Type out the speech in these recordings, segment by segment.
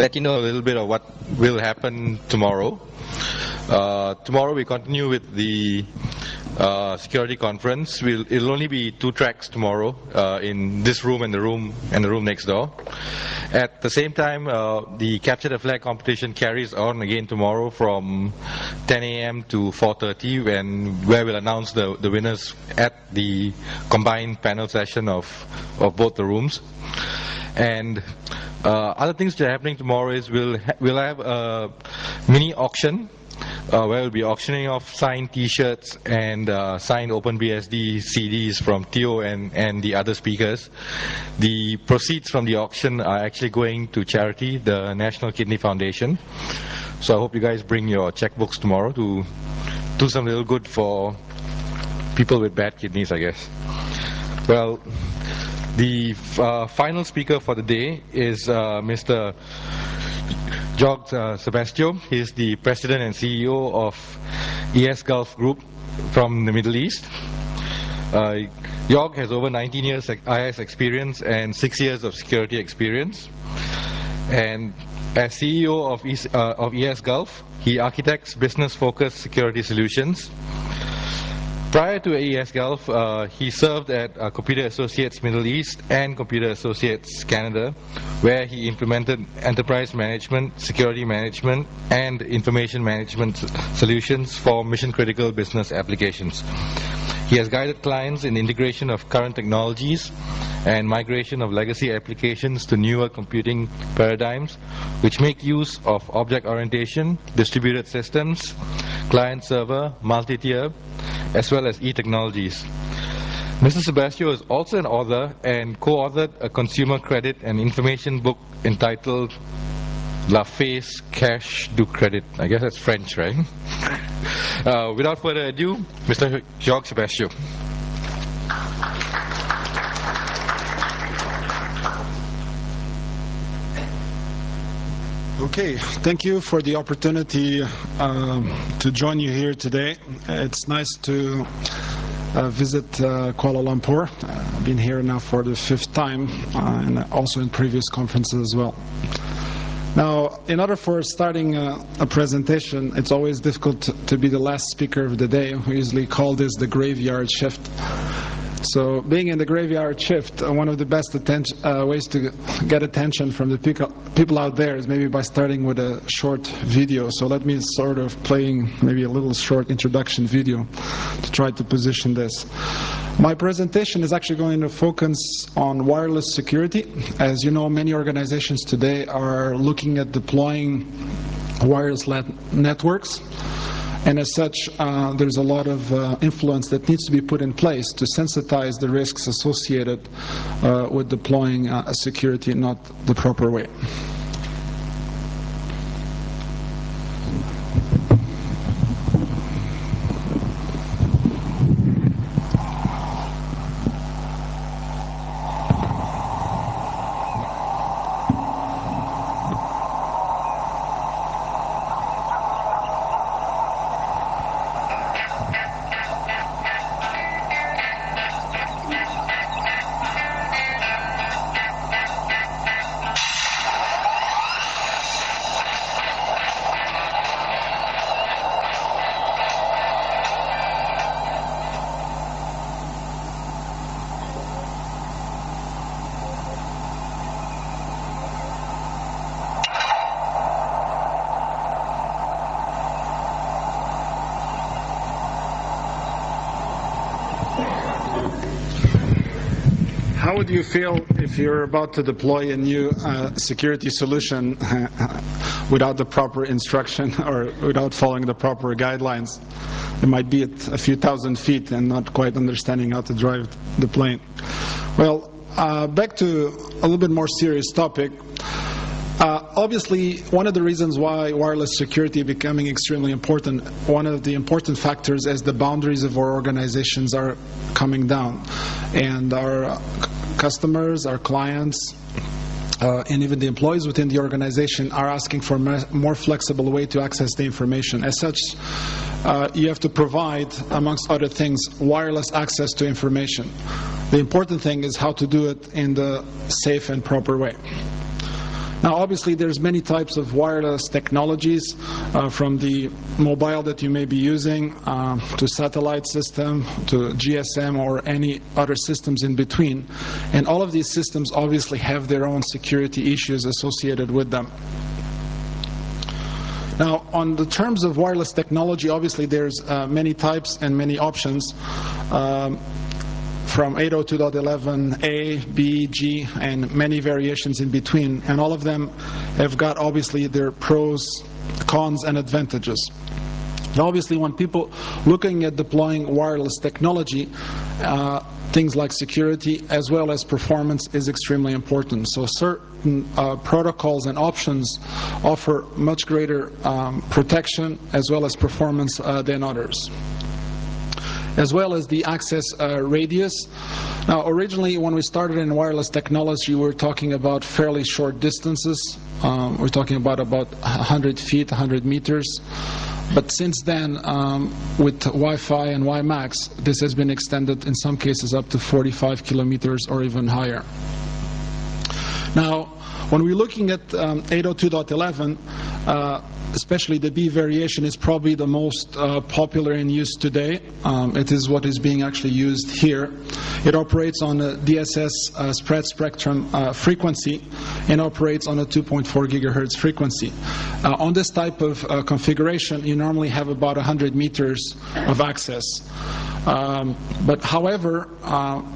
let you know a little bit of what will happen tomorrow. Tomorrow we continue with the security conference. It'll only be 2 tracks tomorrow in this room and the room next door. At the same time, the Capture the Flag competition carries on again tomorrow from 10 a.m. to 4:30, where we'll announce the winners at the combined panel session of both the rooms. And other things that are happening tomorrow is we'll have a mini auction where we'll be auctioning off signed T-shirts and signed OpenBSD CDs from Theo and the other speakers. The proceeds from the auction are actually going to charity, the National Kidney Foundation. So I hope you guys bring your checkbooks tomorrow to do some little good for people with bad kidneys, I guess. Well, the final speaker for the day is Mr. Jorge Sebastiao. He's the President and CEO of ES Gulf Group from the Middle East. Jorge has over 19 years IS experience and 6 years of security experience. And as CEO of ES Gulf, he architects business-focused security solutions. Prior to ES Gulf, he served at Computer Associates Middle East and Computer Associates Canada, where he implemented enterprise management, security management, and information management solutions for mission-critical business applications. He has guided clients in integration of current technologies and migration of legacy applications to newer computing paradigms, which make use of object orientation, distributed systems, client-server, multi-tier, as well as e-technologies. Mr. Sebastiao is also an author and co-authored a consumer credit and information book entitled La Face Cash du Credit. I guess that's French, right? Without further ado, Mr. Jorge Sebastiao. Okay, thank you for the opportunity to join you here today. It's nice to visit Kuala Lumpur. I've been here now for the 5th time and also in previous conferences as well. Now, in order for starting a presentation, it's always difficult to be the last speaker of the day. We usually call this the graveyard shift. So being in the graveyard shift, one of the best ways to get attention from the people out there is maybe by starting with a short video. So let me sort of playing maybe a little short introduction video to try to position this. My presentation is actually going to focus on wireless security. As you know, many organizations today are looking at deploying wireless networks. And as such, there's a lot of influence that needs to be put in place to sensitize the risks associated with deploying security not the proper way. How would you feel if you're about to deploy a new security solution without the proper instruction or without following the proper guidelines? It might be at a few thousand feet and not quite understanding how to drive the plane. Well, back to a little bit more serious topic. Obviously, one of the reasons why wireless security is becoming extremely important, one of the important factors is the boundaries of our organizations are coming down. And our customers, our clients, and even the employees within the organization are asking for a more flexible way to access the information. As such, you have to provide, amongst other things, wireless access to information. The important thing is how to do it in the safe and proper way. Now, obviously, there's many types of wireless technologies, from the mobile that you may be using to satellite system to GSM or any other systems in between. And all of these systems obviously have their own security issues associated with them. Now, on the terms of wireless technology, obviously there's many types and many options. From 802.11a, B, G, and many variations in between, and all of them have got obviously their pros, cons, and advantages. And obviously, when people looking at deploying wireless technology, things like security as well as performance is extremely important. So certain protocols and options offer much greater protection as well as performance than others, as well as the access radius. Now, originally, when we started in wireless technology, we were talking about fairly short distances. We're talking about 100 feet, 100 meters. But since then, with Wi-Fi and WiMAX, this has been extended in some cases up to 45 kilometers or even higher. Now, when we're looking at 802.11, especially the B variation is probably the most popular in use today. It is what is being actually used here. It operates on a DSS spread spectrum frequency and operates on a 2.4 gigahertz frequency. On this type of configuration, you normally have about 100 meters of access. But however,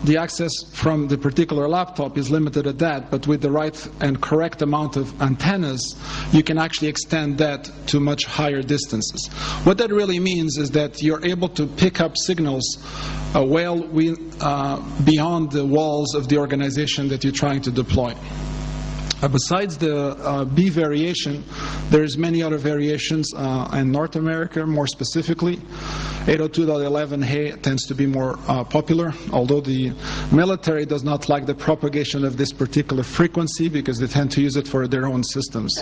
the access from the particular laptop is limited at that, but with the right and correct amount of antennas, you can actually extend that to much higher distances. What that really means is that you're able to pick up signals well beyond the walls of the organization that you're trying to deploy. Besides the B variation, there's many other variations in North America, more specifically. 802.11a tends to be more popular, although the military does not like the propagation of this particular frequency because they tend to use it for their own systems.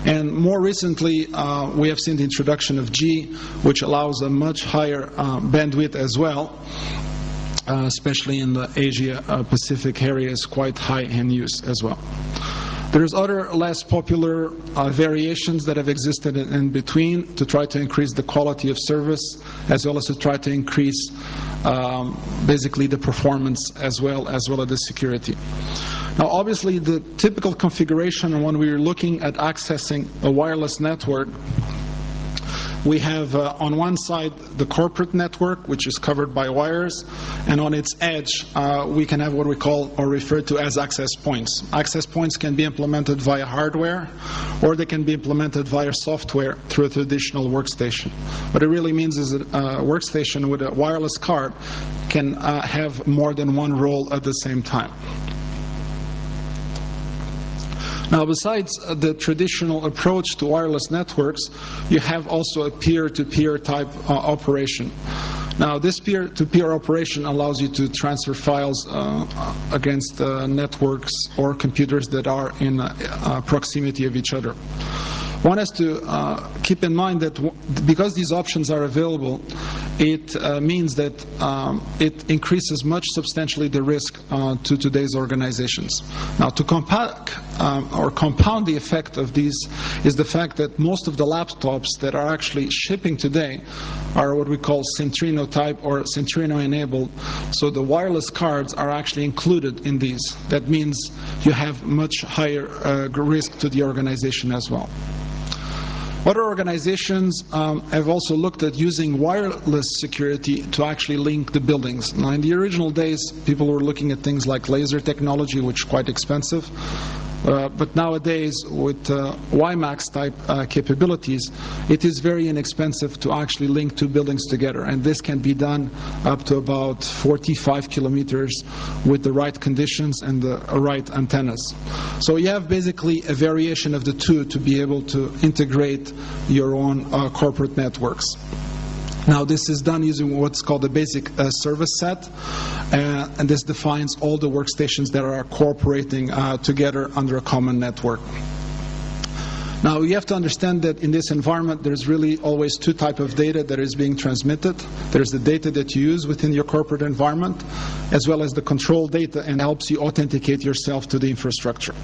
And more recently, we have seen the introduction of G, which allows a much higher bandwidth as well. Especially in the Asia-Pacific area, is quite high in use as well. There's other less popular variations that have existed in between to try to increase the quality of service as well as to try to increase basically the performance as well as the security. Now, obviously, the typical configuration when we're looking at accessing a wireless network, we have on one side the corporate network, which is covered by wires, and on its edge we can have what we call or refer to as access points. Access points can be implemented via hardware or they can be implemented via software through a traditional workstation. What it really means is that a workstation with a wireless card can have more than one role at the same time. Now, besides the traditional approach to wireless networks, you have also a peer-to-peer type operation. Now, this peer-to-peer operation allows you to transfer files against networks or computers that are in proximity of each other. One has to keep in mind that because these options are available, it means that it increases much substantially the risk to today's organizations. Now, to compound the effect of these is the fact that most of the laptops that are actually shipping today are what we call Centrino type or Centrino enabled. So the wireless cards are actually included in these. That means you have much higher risk to the organization as well. Other organizations have also looked at using wireless security to actually link the buildings. Now, in the original days, people were looking at things like laser technology, which is quite expensive. But nowadays, with WiMAX type capabilities, it is very inexpensive to actually link two buildings together. And this can be done up to about 45 kilometers with the right conditions and the right antennas. So you have basically a variation of the two to be able to integrate your own corporate networks. Now, this is done using what's called a basic service set, and this defines all the workstations that are cooperating together under a common network. Now, you have to understand that in this environment, there's really always two types of data that is being transmitted. There's the data that you use within your corporate environment, as well as the control data, and helps you authenticate yourself to the infrastructure.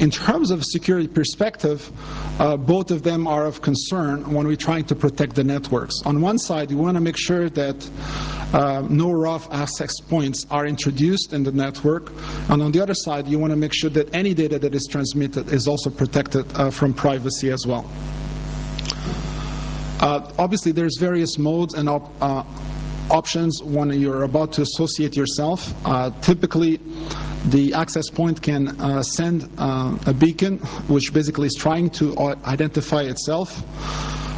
In terms of security perspective, both of them are of concern when we're trying to protect the networks. On one side, you want to make sure that no rough access points are introduced in the network, and on the other side, you want to make sure that any data that is transmitted is also protected from privacy as well. Obviously, there's various modes and options when you're about to associate yourself. Typically, the access point can send a beacon, which basically is trying to identify itself.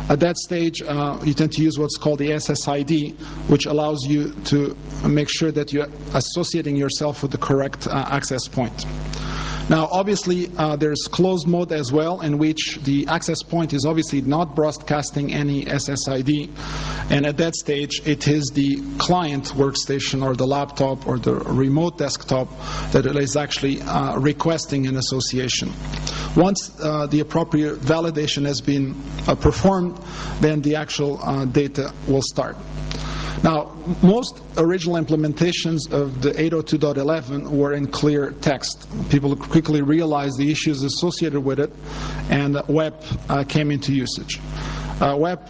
At that stage, you tend to use what's called the SSID, which allows you to make sure that you're associating yourself with the correct access point. Now, obviously, there's closed mode as well, in which the access point is obviously not broadcasting any SSID, and at that stage, it is the client workstation or the laptop or the remote desktop that is actually requesting an association. Once the appropriate validation has been performed, then the actual data will start. Now, most original implementations of the 802.11 were in clear text. People quickly realized the issues associated with it, and web came into usage. Web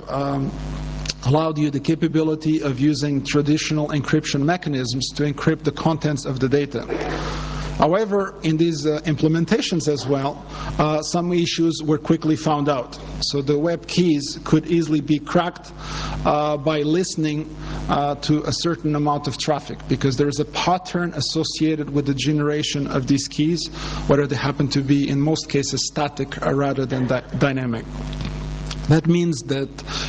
allowed you the capability of using traditional encryption mechanisms to encrypt the contents of the data. However, in these implementations as well, some issues were quickly found out. So the web keys could easily be cracked by listening to a certain amount of traffic, because there is a pattern associated with the generation of these keys, whether they happen to be, in most cases, static rather than dynamic. That means that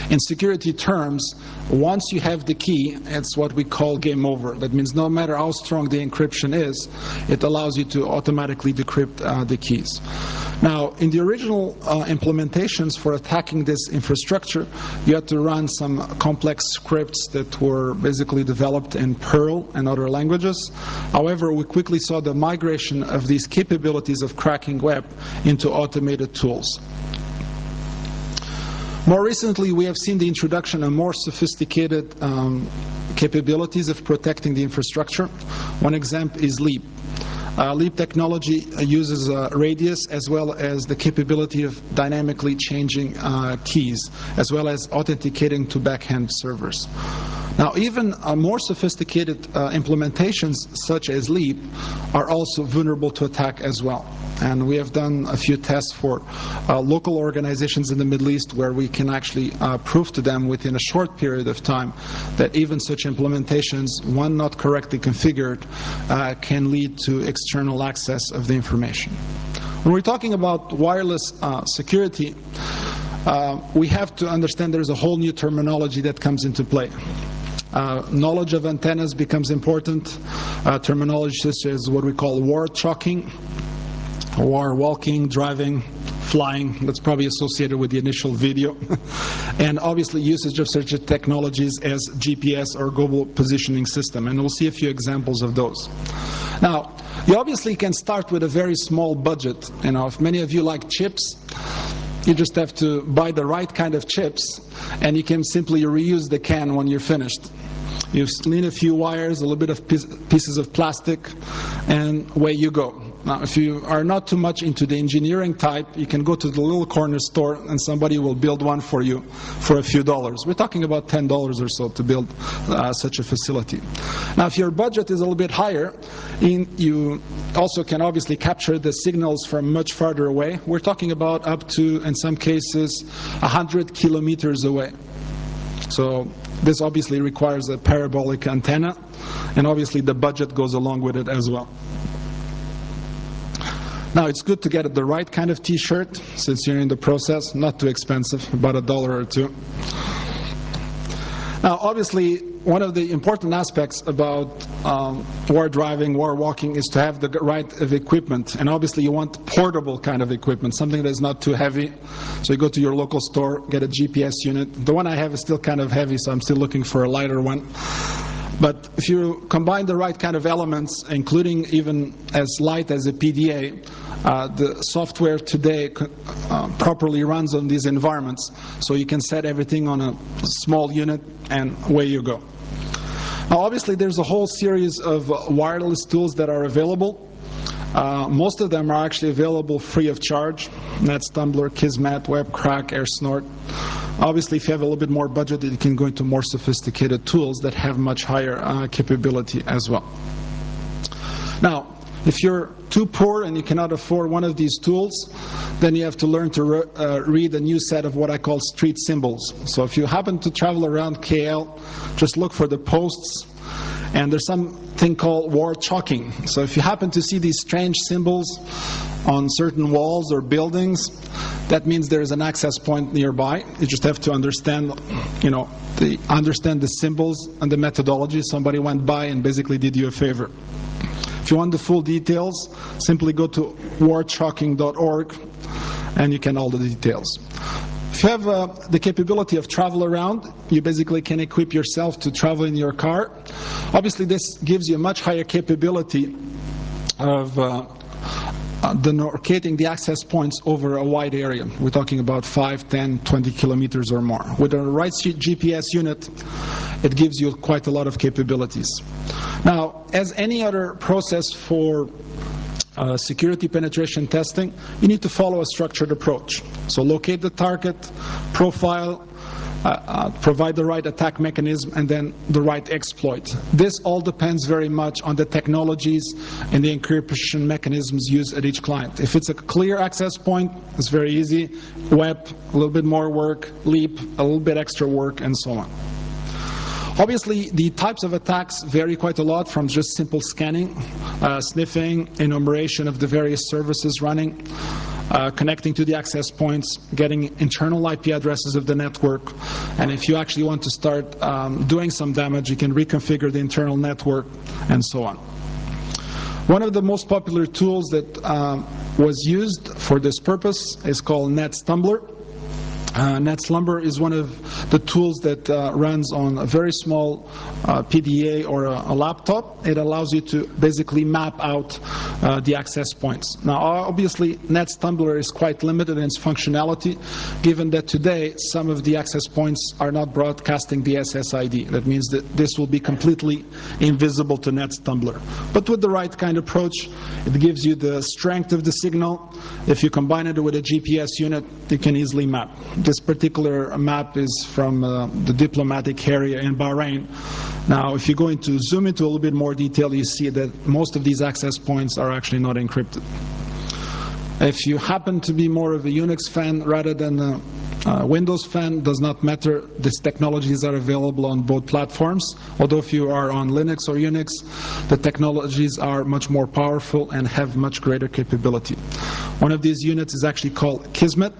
in security terms, once you have the key, it's what we call game over. That means no matter how strong the encryption is, it allows you to automatically decrypt the keys. Now, in the original implementations for attacking this infrastructure, you had to run some complex scripts that were basically developed in Perl and other languages. However, we quickly saw the migration of these capabilities of cracking web into automated tools. More recently, we have seen the introduction of more sophisticated capabilities of protecting the infrastructure. One example is Leap. Leap technology uses radius as well as the capability of dynamically changing keys, as well as authenticating to backend servers. Now, even more sophisticated implementations such as Leap are also vulnerable to attack as well. And we have done a few tests for local organizations in the Middle East where we can actually prove to them within a short period of time that even such implementations, when not correctly configured, can lead to external access of the information. When we're talking about wireless security, we have to understand there's a whole new terminology that comes into play. Knowledge of antennas becomes important. Terminology such as what we call war tracking, or walking, driving, flying, that's probably associated with the initial video. And obviously usage of such technologies as GPS or global positioning system, and we'll see a few examples of those. Now, you obviously can start with a very small budget. You know, if many of you like chips, you just have to buy the right kind of chips, and you can simply reuse the can when you're finished. You need a few wires, a little bit of pieces of plastic, and away you go. Now, if you are not too much into the engineering type, you can go to the little corner store and somebody will build one for you for a few dollars. We're talking about $10 or so to build such a facility. Now, if your budget is a little bit higher, you also can obviously capture the signals from much farther away. We're talking about up to, in some cases, 100 kilometers away. So this obviously requires a parabolic antenna, and obviously the budget goes along with it as well. Now, it's good to get the right kind of t-shirt since you're in the process, not too expensive, about $1 or $2. Now, obviously, one of the important aspects about war driving, war walking, is to have the right of equipment. And obviously, you want portable kind of equipment, something that's not too heavy. So you go to your local store, get a GPS unit. The one I have is still kind of heavy, so I'm still looking for a lighter one. But if you combine the right kind of elements, including even as light as a PDA, the software today properly runs on these environments. So you can set everything on a small unit and away you go. Now, obviously, there's a whole series of wireless tools that are available. Most of them are actually available free of charge: NetStumbler, Kismet, WebCrack, AirSnort. Obviously, if you have a little bit more budget, you can go into more sophisticated tools that have much higher capability as well. Now, if you're too poor and you cannot afford one of these tools, then you have to learn to read a new set of what I call street symbols. So if you happen to travel around KL, just look for the posts, and there's something called war chalking. So if you happen to see these strange symbols on certain walls or buildings, that means there is an access point nearby. You just have to understand, understand the symbols and the methodology. Somebody went by and basically did you a favor. If you want the full details, simply go to warchalking.org and you can all the details. If you have the capability of travel around, you basically can equip yourself to travel in your car. Obviously, this gives you a much higher capability of locating the access points over a wide area. We're talking about 5, 10, 20 kilometers or more. With the right GPS unit, it gives you quite a lot of capabilities. Now, as any other process for security penetration testing, you need to follow a structured approach. So locate the target, profile, provide the right attack mechanism, and then the right exploit. This all depends very much on the technologies and the encryption mechanisms used at each client. If it's a clear access point, it's very easy. Web, a little bit more work. Leap, a little bit extra work, and so on. Obviously, the types of attacks vary quite a lot, from just simple scanning, sniffing, enumeration of the various services running, connecting to the access points, getting internal IP addresses of the network, and if you actually want to start doing some damage, you can reconfigure the internal network, and so on. One of the most popular tools that was used for this purpose is called NetStumbler. NetStumbler is one of the tools that runs on a very small PDA or a laptop. It allows you to basically map out the access points. Now, obviously, NetStumbler is quite limited in its functionality, given that today some of the access points are not broadcasting the SSID. That means that this will be completely invisible to NetStumbler. But with the right kind of approach, it gives you the strength of the signal. If you combine it with a GPS unit, you can easily map. This particular map is from the diplomatic area in Bahrain. Now, if you go into zoom into a little bit more detail, you see that most of these access points are actually not encrypted. If you happen to be more of a Unix fan rather than a Windows fan, does not matter. These technologies are available on both platforms. Although if you are on Linux or Unix, the technologies are much more powerful and have much greater capability. One of these units is actually called Kismet.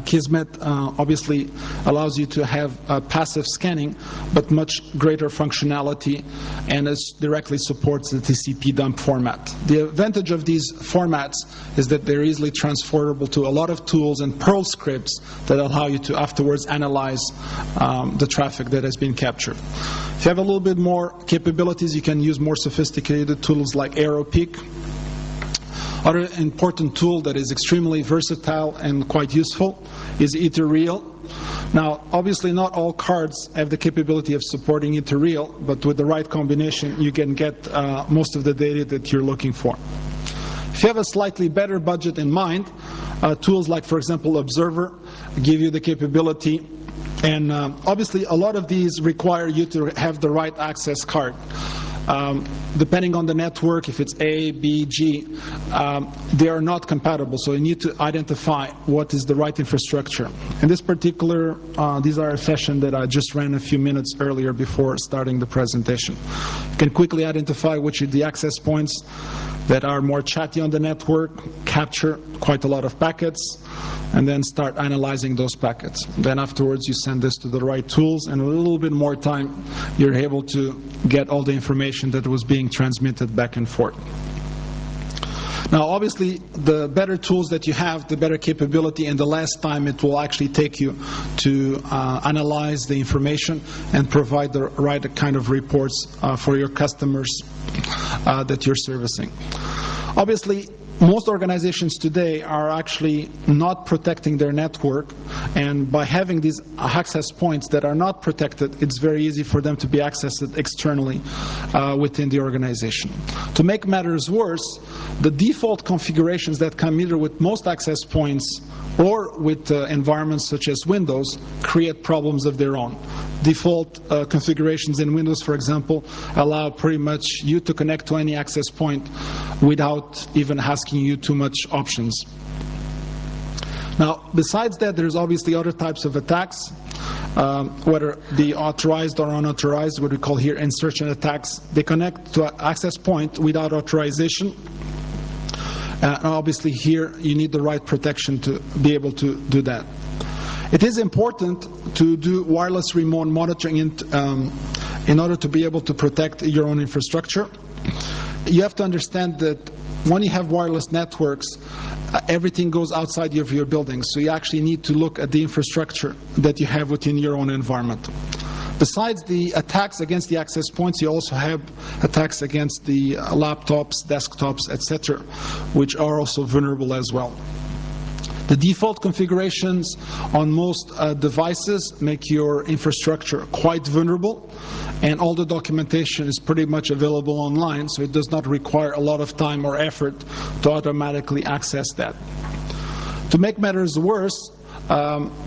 Kismet obviously allows you to have passive scanning, but much greater functionality, and it directly supports the TCP dump format. The advantage of these formats is that they're easily transferable to a lot of tools and Perl scripts that allow you to afterwards analyze the traffic that has been captured. If you have a little bit more capabilities, you can use more sophisticated tools like AeroPeak. Other important tool that is extremely versatile and quite useful is Etherreal. Now, obviously not all cards have the capability of supporting Etherreal, but with the right combination you can get most of the data that you're looking for. If you have a slightly better budget in mind, tools like, for example, Observer give you the capability, and obviously a lot of these require you to have the right access card. Depending on the network, if it's A, B, G, they are not compatible, so you need to identify what is the right infrastructure. In this particular, these are a session that I just ran a few minutes earlier before starting the presentation. You can quickly identify which are the access points that are more chatty on the network, capture quite a lot of packets, and then start analyzing those packets. Then afterwards you send this to the right tools, and a little bit more time you're able to get all the information that was being transmitted back and forth. Now, obviously, the better tools that you have, the better capability, and the less time it will actually take you to analyze the information and provide the right kind of reports for your customers that you're servicing. Obviously, most organizations today are actually not protecting their network, and by having these access points that are not protected, it's very easy for them to be accessed externally within the organization. To make matters worse, the default configurations that come either with most access points or with environments such as Windows create problems of their own. Default configurations in Windows, for example, allow pretty much you to connect to any access point without even asking you too much options. Now, besides that, there's obviously other types of attacks, whether the authorized or unauthorized, what we call here insertion attacks. They connect to an access point without authorization. Obviously here you need the right protection to be able to do that. It is important to do wireless remote monitoring in order to be able to protect your own infrastructure. You have to understand that when you have wireless networks, everything goes outside of your building, so you actually need to look at the infrastructure that you have within your own environment. Besides the attacks against the access points, you also have attacks against the laptops, desktops, etc., which are also vulnerable as well. The default configurations on most devices make your infrastructure quite vulnerable, and all the documentation is pretty much available online, so it does not require a lot of time or effort to automatically access that. To make matters worse,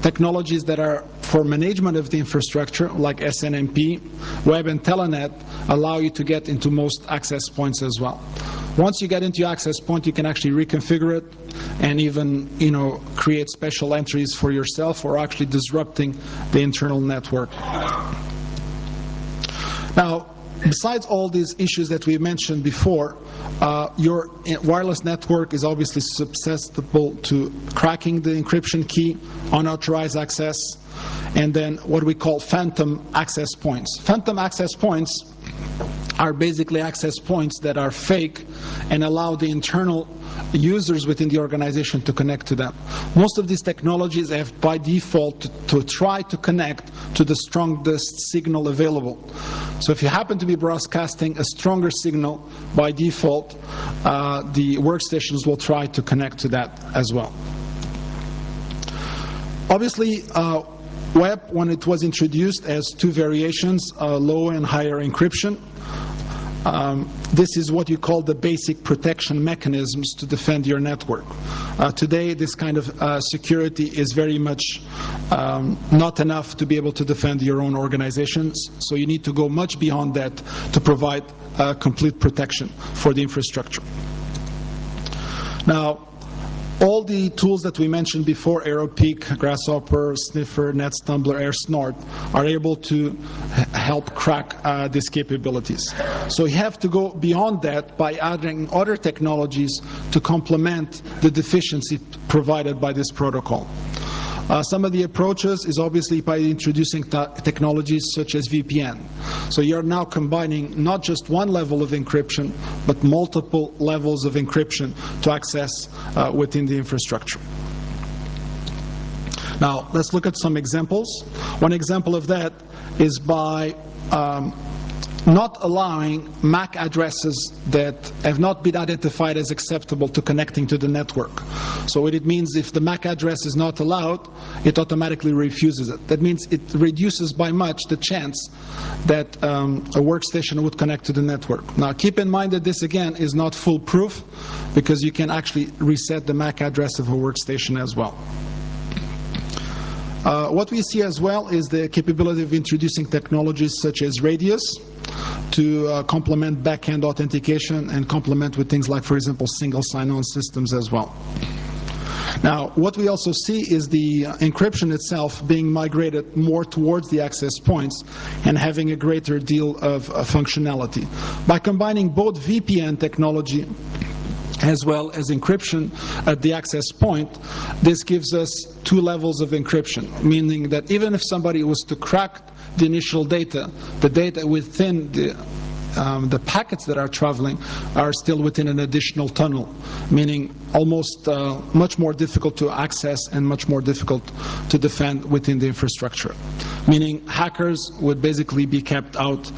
technologies that are for management of the infrastructure, like SNMP, web and telenet, allow you to get into most access points as well. Once you get into your access point, you can actually reconfigure it and even, create special entries for yourself, or actually disrupting the internal network. Now, besides all these issues that we mentioned before, your wireless network is obviously susceptible to cracking the encryption key, unauthorized access, and then what we call phantom access points. Phantom access points are basically access points that are fake and allow the internal users within the organization to connect to them. Most of these technologies have by default to try to connect to the strongest signal available. So if you happen to be broadcasting a stronger signal, by default the workstations will try to connect to that as well. Obviously, web, when it was introduced, has two variations, low and higher encryption. This is what you call the basic protection mechanisms to defend your network. Today, this kind of security is very much not enough to be able to defend your own organizations, so you need to go much beyond that to provide complete protection for the infrastructure. Now, all the tools that we mentioned before, AeroPeek, Grasshopper, Sniffer, NetStumbler, AirSnort, are able to help crack these capabilities. So you have to go beyond that by adding other technologies to complement the deficiency provided by this protocol. Some of the approaches is obviously by introducing technologies such as VPN. So you're now combining not just one level of encryption, but multiple levels of encryption to access within the infrastructure. Now, let's look at some examples. One example of that is by not allowing MAC addresses that have not been identified as acceptable to connecting to the network. So what it means, if the MAC address is not allowed, it automatically refuses it. That means it reduces by much the chance that a workstation would connect to the network. Now, keep in mind that this, again, is not foolproof, because you can actually reset the MAC address of a workstation as well. What we see as well is the capability of introducing technologies such as Radius to complement back-end authentication and complement with things like, for example, single sign-on systems as well. Now, what we also see is the encryption itself being migrated more towards the access points and having a greater deal of functionality. By combining both VPN technology as well as encryption at the access point, this gives us two levels of encryption, meaning that even if somebody was to crack the initial data, the data within the packets that are traveling are still within an additional tunnel, meaning almost much more difficult to access and much more difficult to defend within the infrastructure, meaning hackers would basically be kept out.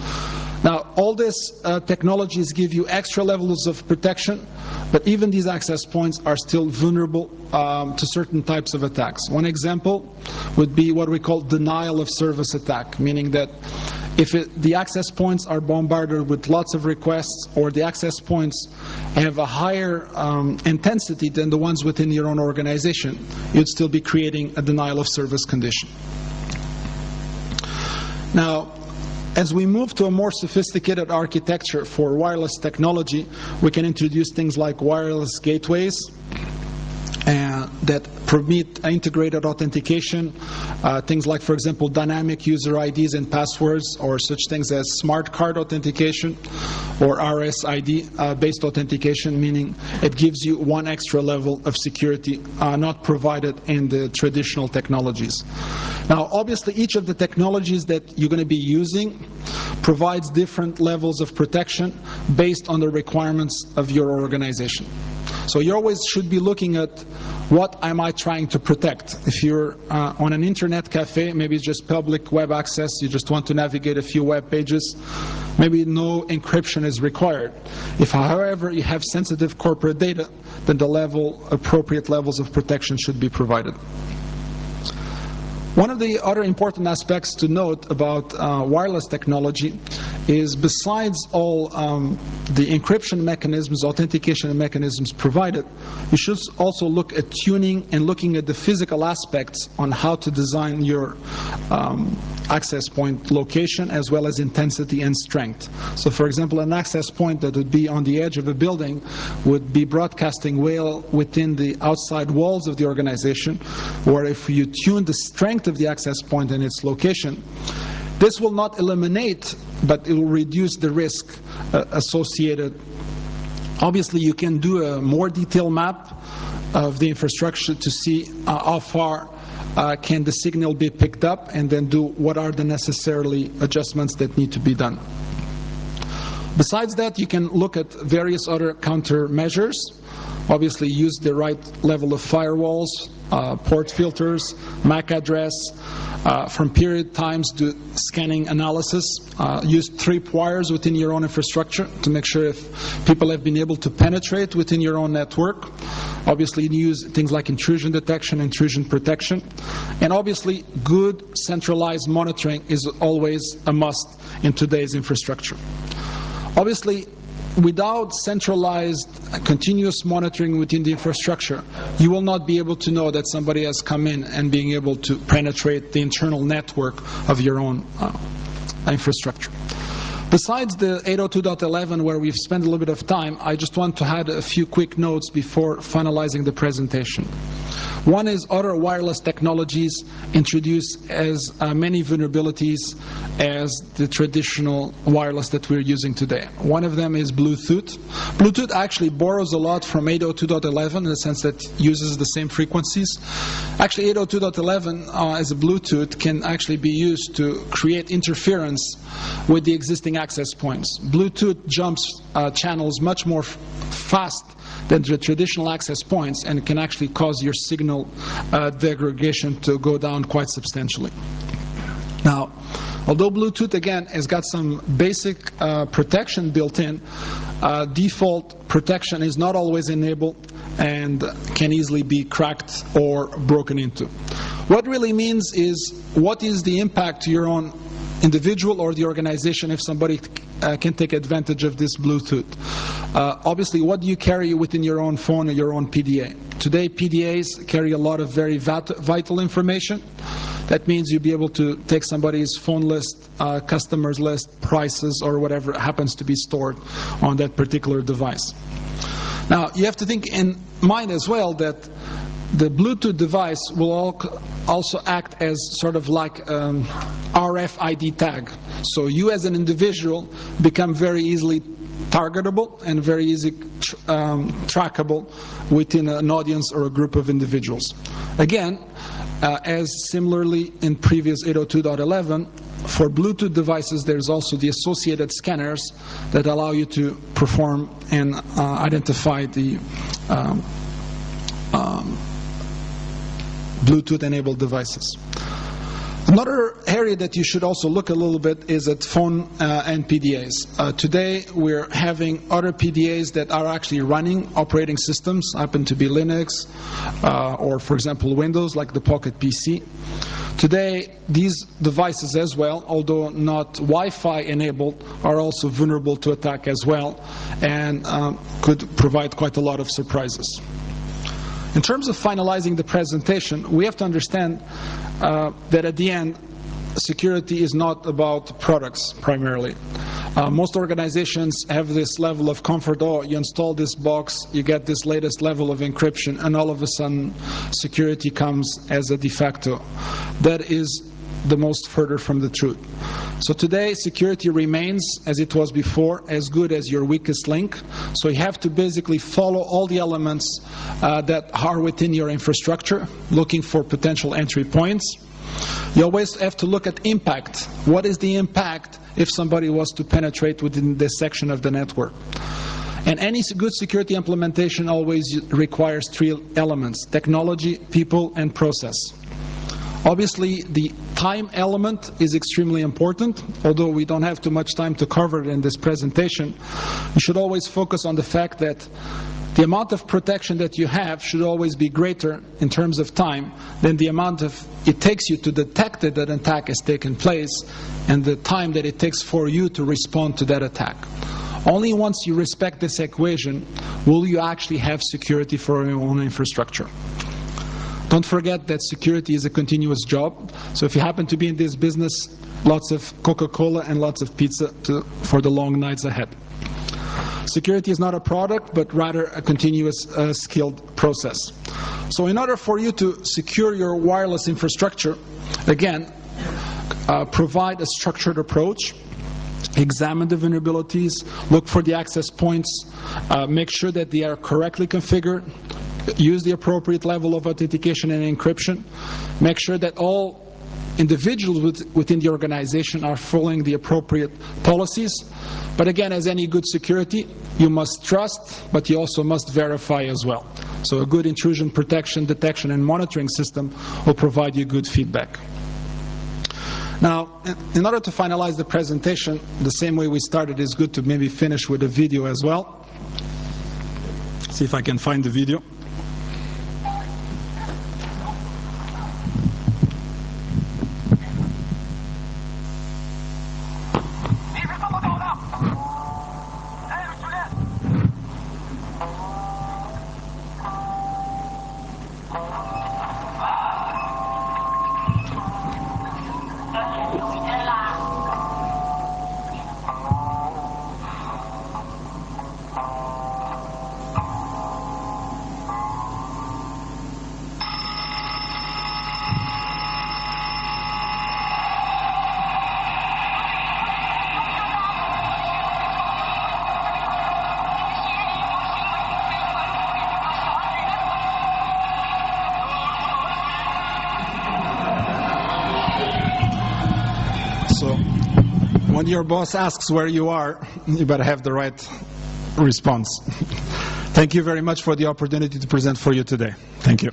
Now, all these technologies give you extra levels of protection, but even these access points are still vulnerable to certain types of attacks. One example would be what we call denial of service attack, meaning that if the access points are bombarded with lots of requests, or the access points have a higher intensity than the ones within your own organization, you'd still be creating a denial of service condition. Now, as we move to a more sophisticated architecture for wireless technology, we can introduce things like wireless gateways that permit integrated authentication, things like, for example, dynamic user IDs and passwords, or such things as smart card authentication or RSID-based authentication, meaning it gives you one extra level of security not provided in the traditional technologies. Now, obviously, each of the technologies that you're going to be using provides different levels of protection based on the requirements of your organization. So you always should be looking at what am I trying to protect. If you're on an internet cafe, maybe it's just public web access, you just want to navigate a few web pages, maybe no encryption is required. If, however, you have sensitive corporate data, then the appropriate levels of protection should be provided. One of the other important aspects to note about wireless technology is, besides all the encryption mechanisms, authentication mechanisms provided, you should also look at tuning and looking at the physical aspects on how to design your access point location, as well as intensity and strength. So, for example, an access point that would be on the edge of a building would be broadcasting well within the outside walls of the organization, where if you tune the strength of the access point and its location, this will not eliminate, but it will reduce the risk associated. Obviously, you can do a more detailed map of the infrastructure to see how far can the signal be picked up, and then do what are the necessary adjustments that need to be done. Besides that, you can look at various other countermeasures. Obviously, use the right level of firewalls, port filters, MAC address. From period times, do scanning analysis. Use tripwires within your own infrastructure to make sure if people have been able to penetrate within your own network. Obviously, use things like intrusion detection, intrusion protection. And obviously, good centralized monitoring is always a must in today's infrastructure. Obviously, without centralized continuous monitoring within the infrastructure, you will not be able to know that somebody has come in and being able to penetrate the internal network of your own infrastructure. Besides the 802.11, where we've spent a little bit of time, I just want to add a few quick notes before finalizing the presentation. One is other wireless technologies introduce as many vulnerabilities as the traditional wireless that we're using today. One of them is Bluetooth. Bluetooth actually borrows a lot from 802.11 in the sense that it uses the same frequencies. Actually, 802.11 as a Bluetooth can actually be used to create interference with the existing access points. Bluetooth jumps channels much more fast than the traditional access points, and it can actually cause your signal degradation to go down quite substantially. Now, although Bluetooth, again, has got some basic protection built in, default protection is not always enabled and can easily be cracked or broken into. What really means is, what is the impact to your own individual or the organization if somebody can take advantage of this Bluetooth? Obviously, what do you carry within your own phone or your own PDA? Today, PDAs carry a lot of very vital information. That means you'll be able to take somebody's phone list, customers list, prices, or whatever happens to be stored on that particular device. Now, you have to think in mind as well that the Bluetooth device will also act as sort of like RFID tag. So you as an individual become very easily targetable and very easy trackable within an audience or a group of individuals. Again, as similarly in previous 802.11, for Bluetooth devices there's also the associated scanners that allow you to perform and identify the Bluetooth-enabled devices. Another area that you should also look a little bit is at phone and PDAs. Today we're having other PDAs that are actually running operating systems, happen to be Linux or for example Windows, like the Pocket PC. Today these devices as well, although not Wi-Fi enabled, are also vulnerable to attack as well and could provide quite a lot of surprises. In terms of finalizing the presentation, we have to understand that at the end, security is not about products primarily. Most organizations have this level of comfort. Oh, you install this box, you get this latest level of encryption, and all of a sudden security comes as a de facto. That is the most further from the truth. So today security remains, as it was before, as good as your weakest link. So you have to basically follow all the elements that are within your infrastructure, looking for potential entry points. You always have to look at impact. What is the impact if somebody was to penetrate within this section of the network? And any good security implementation always requires three elements: technology, people, and process. Obviously, the time element is extremely important. Although we don't have too much time to cover it in this presentation, you should always focus on the fact that the amount of protection that you have should always be greater in terms of time than the amount of it takes you to detect that an attack has taken place and the time that it takes for you to respond to that attack. Only once you respect this equation will you actually have security for your own infrastructure. Don't forget that security is a continuous job. So if you happen to be in this business, lots of Coca-Cola and lots of pizza for the long nights ahead. Security is not a product, but rather a continuous skilled process. So in order for you to secure your wireless infrastructure, again, provide a structured approach. Examine the vulnerabilities, look for the access points, make sure that they are correctly configured, use the appropriate level of authentication and encryption, make sure that all individuals within the organization are following the appropriate policies. But again, as any good security, you must trust, but you also must verify as well. So a good intrusion protection, detection, and monitoring system will provide you good feedback. Now, in order to finalize the presentation, the same way we started is good to maybe finish with a video as well. See if I can find the video. So when your boss asks where you are, you better have the right response. Thank you very much for the opportunity to present for you today. Thank you.